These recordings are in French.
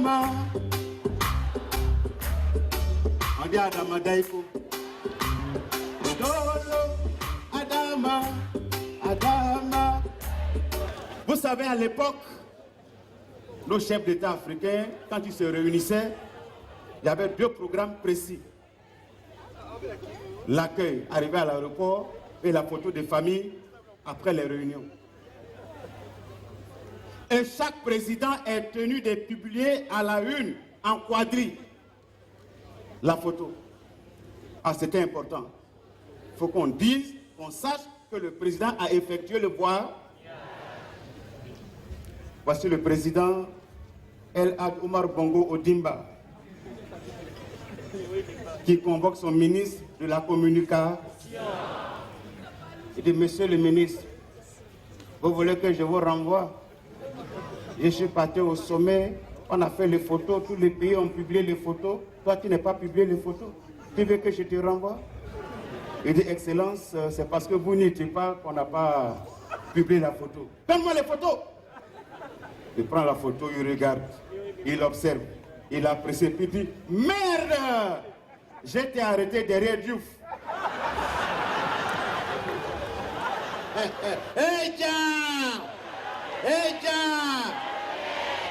Adama. On dit Adama Daiko. Dolo, Adama, Adama. Vous savez, à l'époque, nos chefs d'État africains, quand ils se réunissaient, il y avait deux programmes précis. L'accueil, arrivé à l'aéroport, et la photo des familles après les réunions. Et chaque président est tenu de publier à la une, en quadrille, la photo. Ah, c'était important. Il faut qu'on dise, qu'on sache que le président a effectué le voyage. Voici le président El Hadj Omar Bongo Ondimba, qui convoque son ministre de la communication. Il dit, monsieur le ministre, vous voulez que je vous renvoie? Je suis parti au sommet, on a fait les photos, tous les pays ont publié les photos. Toi, tu n'as pas publié les photos. Tu veux que je te renvoie? Il dit, Excellence, c'est parce que vous n'étiez pas qu'on n'a pas publié la photo. Donne-moi les photos. Il prend la photo, il regarde, il observe, il apprécie, puis il dit, merde, j'étais arrêté derrière Diouf. Hey, tiens! Hey, tiens!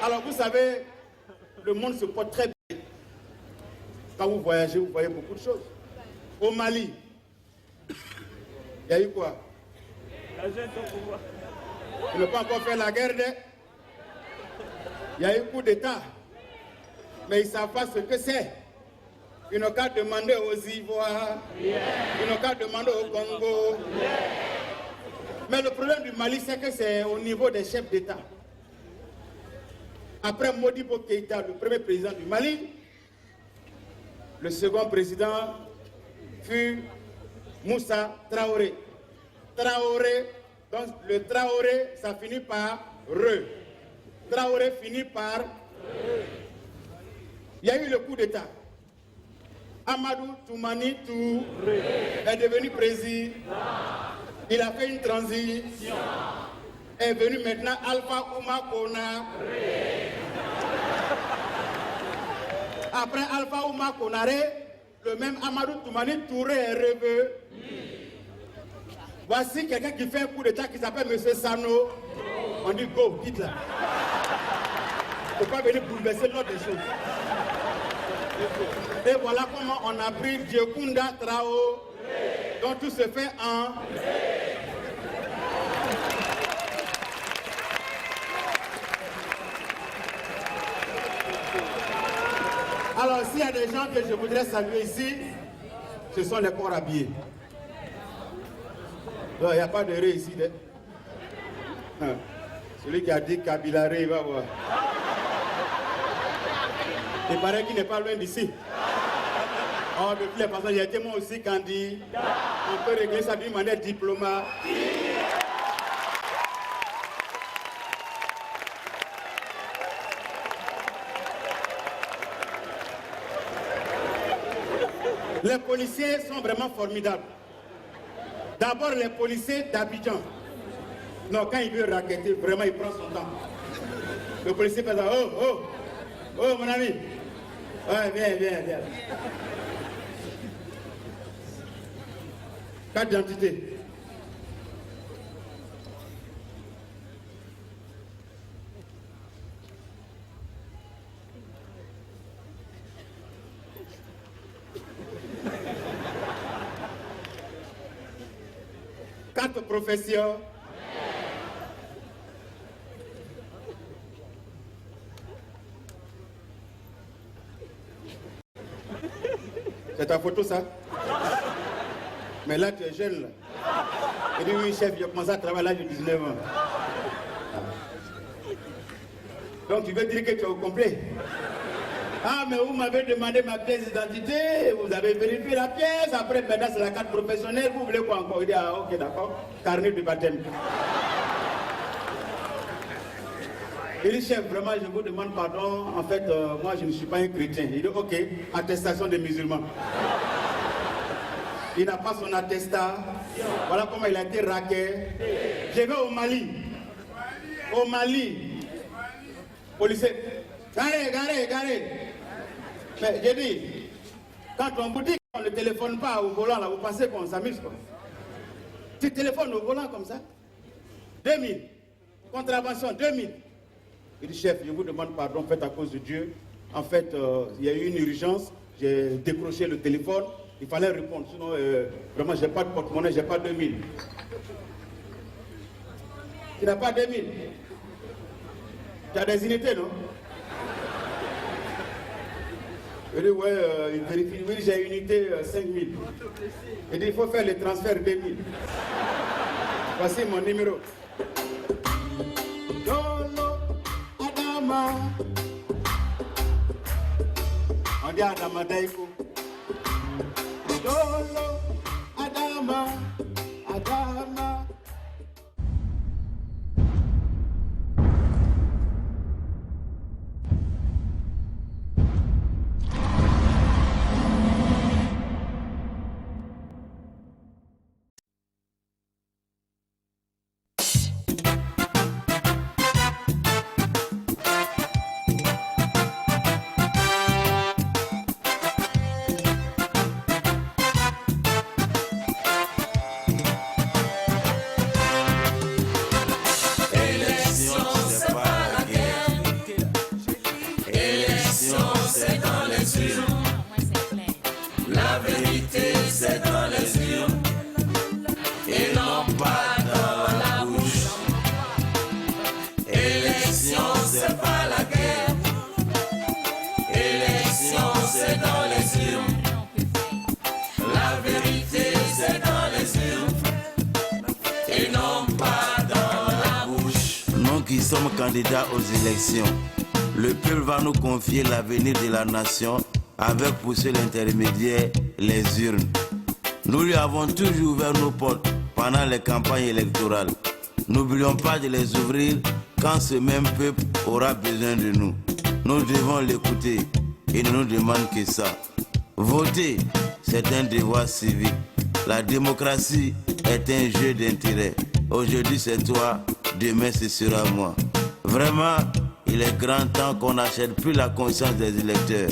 Alors, vous savez, le monde se porte très bien. Quand vous voyagez, vous voyez beaucoup de choses. Au Mali, il y a eu quoi? Ils n'ont pas encore fait la guerre. Il y a eu coup d'État. Mais ils ne savent pas ce que c'est. Ils n'ont qu'à demander aux Ivoires. Ils n'ont qu'à demander au Congo. Mais le problème du Mali, c'est que c'est au niveau des chefs d'État. Après Modibo Keïta, le premier président du Mali, le second président fut Moussa Traoré. Traoré, donc le Traoré, ça finit par Re. Traoré finit par Re. Il y a eu le coup d'État. Amadou Toumani Touré est devenu président. Il a fait une transition. Est venu maintenant Alpha Oumar Konaré. Après Alpha Oumar Konaré, le même Amadou Toumani Touré est revenu. Voici quelqu'un qui fait un coup d'État qui s'appelle M. Sano. On dit go, quitte là. Il ne faut pas venir bouleverser l'ordre des choses. Et voilà comment on a pris Djekunda Traoré, dont tout se fait en... Alors, s'il y a des gens que je voudrais saluer ici, ce sont les corps habillés. Il n'y a pas de ré ici. Celui qui a dit Kabila Ré, il va voir. Il paraît qu'il n'est pas loin d'ici. Oh, depuis les personnes, il y a été moi aussi candidat. On peut régler ça d'une manière diplomatique. Les policiers sont vraiment formidables. D'abord, les policiers d'Abidjan. Non, quand il veut raqueter, vraiment, il prend son temps. Le policier fait ça. Oh, oh, oh, mon ami. Ouais, viens, viens, viens. Carte d'identité. Carte profession. C'est ta photo, ça? Mais là, tu es jeune, là. Il dit, oui, chef, j'ai commencé à travailler à l'âge de 19 ans. Donc, tu veux dire que tu es au complet? Ah, mais vous m'avez demandé ma pièce d'identité, vous avez vérifié la pièce, après, maintenant, c'est la carte professionnelle, vous voulez quoi encore? Il dit, ah, ok, d'accord, carnet de baptême. Il dit, chef, vraiment, je vous demande pardon. En fait, moi, je ne suis pas un chrétien. Il dit, ok, attestation des musulmans. Il n'a pas son attestat. Voilà comment il a été raqué. Je vais au Mali. Au Mali. Policier, Garez. Mais j'ai dit, quand on vous dit qu'on ne téléphone pas au volant, là, vous pensez qu'on s'amuse quoi? Tu téléphones au volant comme ça? 2000. Contravention, 2000. Il dit, chef, je vous demande pardon, faites à cause de Dieu. En fait, il y a eu une urgence, j'ai décroché le téléphone, il fallait répondre, sinon, vraiment, j'ai pas de porte-monnaie, j'ai pas 2000. Tu n'as pas 2000? Tu as des unités, non? Il dit, ouais, il vérifie, oui, j'ai unité 5000. Il dit, il faut faire le transfert 2000. Voici mon numéro. Dolo Adama. On dit Adama Daiko. Dolo Adama. La vérité c'est dans les urnes et non pas dans la bouche. Élection c'est pas la guerre. Élection c'est dans les urnes. La vérité c'est dans les urnes et non pas dans la bouche. Nous qui sommes candidats aux élections, le peuple va nous confier l'avenir de la nation avec pour seul intermédiaire les urnes. Nous lui avons toujours ouvert nos portes pendant les campagnes électorales. N'oublions pas de les ouvrir quand ce même peuple aura besoin de nous. Nous devons l'écouter et ne nous demande que ça. Voter, c'est un devoir civique. La démocratie est un jeu d'intérêt. Aujourd'hui c'est toi, demain ce sera moi. Vraiment, il est grand temps qu'on n'achète plus la conscience des électeurs.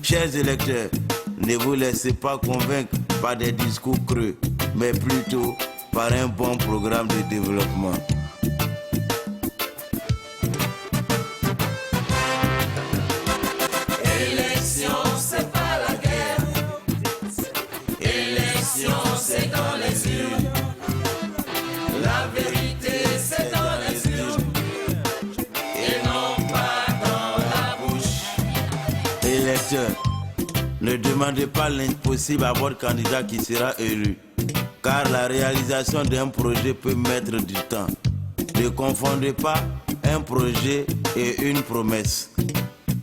Chers électeurs, ne vous laissez pas convaincre par des discours creux, mais plutôt par un bon programme de développement. Élection, c'est pas la guerre. Élection, c'est dans les urnes. La vérité, c'est dans les urnes et non pas dans la bouche. Électeurs, ne demandez pas l'impossible à votre candidat qui sera élu, car la réalisation d'un projet peut mettre du temps. Ne confondez pas un projet et une promesse.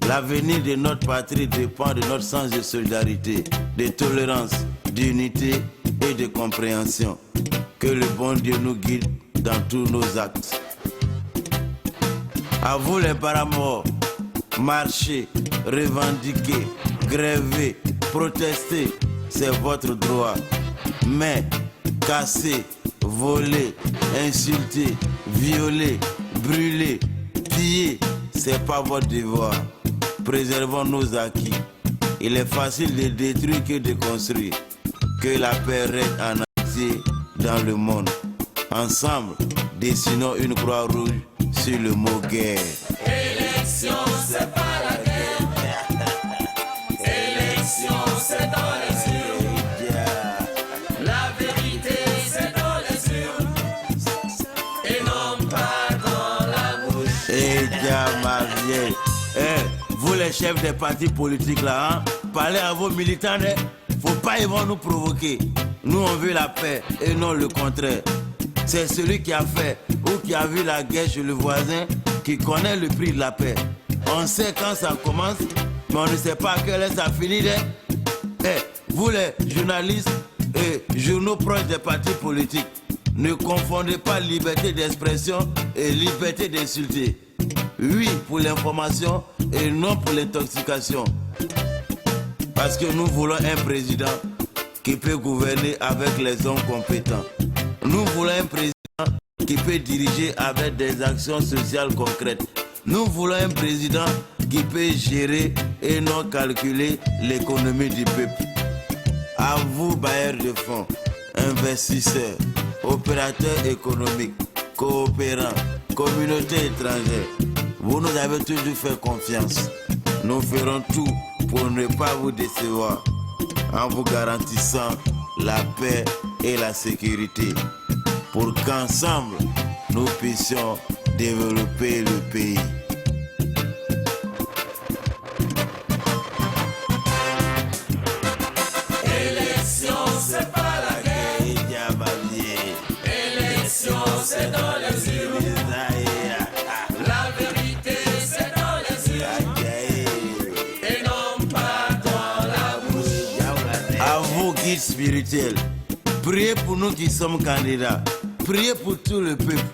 L'avenir de notre patrie dépend de notre sens de solidarité, de tolérance, d'unité et de compréhension. Que le bon Dieu nous guide dans tous nos actes. À vous les paramores, marchez, revendiquez, grévez, protestez, c'est votre droit. Mais casser, voler, insulter, violer, brûler, piller, c'est pas votre devoir. Préservons nos acquis. Il est facile de détruire que de construire. Que la paix règne en entier dans le monde. Ensemble, dessinons une croix rouge sur le mot guerre. Élection, c'est pas la guerre. Élection, c'est dans les urnes. La vérité, c'est dans les urnes et non pas dans la bouche. Eh bien, ma vieille. Vous les chefs des partis politiques là, hein, parlez à vos militants, hein? Faut pas ils vont nous provoquer. Nous on veut la paix et non le contraire. C'est celui qui a fait ou qui a vu la guerre chez le voisin qui connaît le prix de la paix. On sait quand ça commence, mais on ne sait pas à quelle heure ça finit. Vous les journalistes et journaux proches des partis politiques, ne confondez pas liberté d'expression et liberté d'insulter. Oui pour l'information et non pour l'intoxication. Parce que nous voulons un président qui peut gouverner avec les hommes compétents. Nous voulons un président qui peut diriger avec des actions sociales concrètes. Nous voulons un président qui peut gérer et non calculer l'économie du peuple. À vous, bailleurs de fonds, investisseurs, opérateurs économiques, coopérants, communautés étrangères, vous nous avez toujours fait confiance. Nous ferons tout pour ne pas vous décevoir en vous garantissant la paix et la sécurité pour qu'ensemble nous puissions développer le pays. Élection, c'est pas la guerre. Élection, c'est dans les urnes. La vérité, c'est dans les urnes. Et non pas dans la bouche. À vous, guides spirituels, priez pour nous qui sommes candidats. Priez pour tout le peuple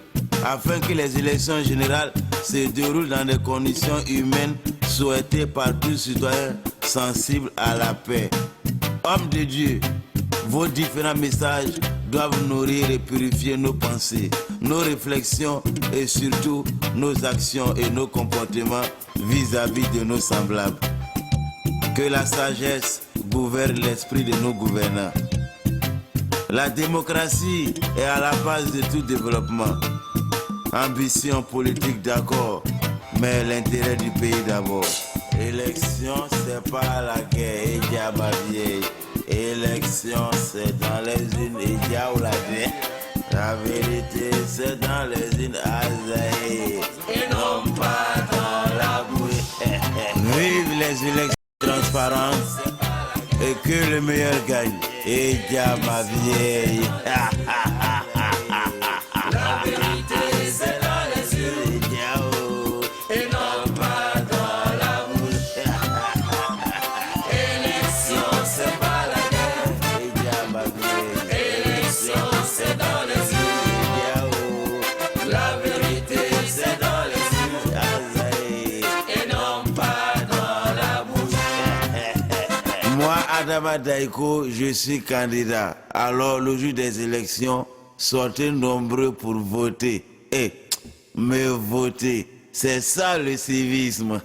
afin que les élections générales se déroulent dans des conditions humaines souhaitées par tous citoyens sensibles à la paix. Hommes de Dieu, vos différents messages doivent nourrir et purifier nos pensées, nos réflexions et surtout nos actions et nos comportements vis-à-vis de nos semblables. Que la sagesse gouverne l'esprit de nos gouvernants. La démocratie est à la base de tout développement. Ambition politique d'accord, mais l'intérêt du pays d'abord. Élection, c'est pas la guerre, et dia ma vieille. Élection, c'est dans les unes, et dia ou la guerre. La vérité, c'est dans les unes, azaï. Et non pas dans la bouche. Vive les élections transparentes et que le meilleur gagne. Et dia ma vieille. La vérité, c'est dans les urnes. Et non pas dans la bouche. Élection, c'est pas la guerre. Élection, c'est dans les urnes. La vérité, c'est dans les urnes. Et non pas dans la bouche. Moi, Adama Daiko, je suis candidat. Alors, le jour des élections, sortez nombreux pour voter. Me voter, c'est ça le civisme.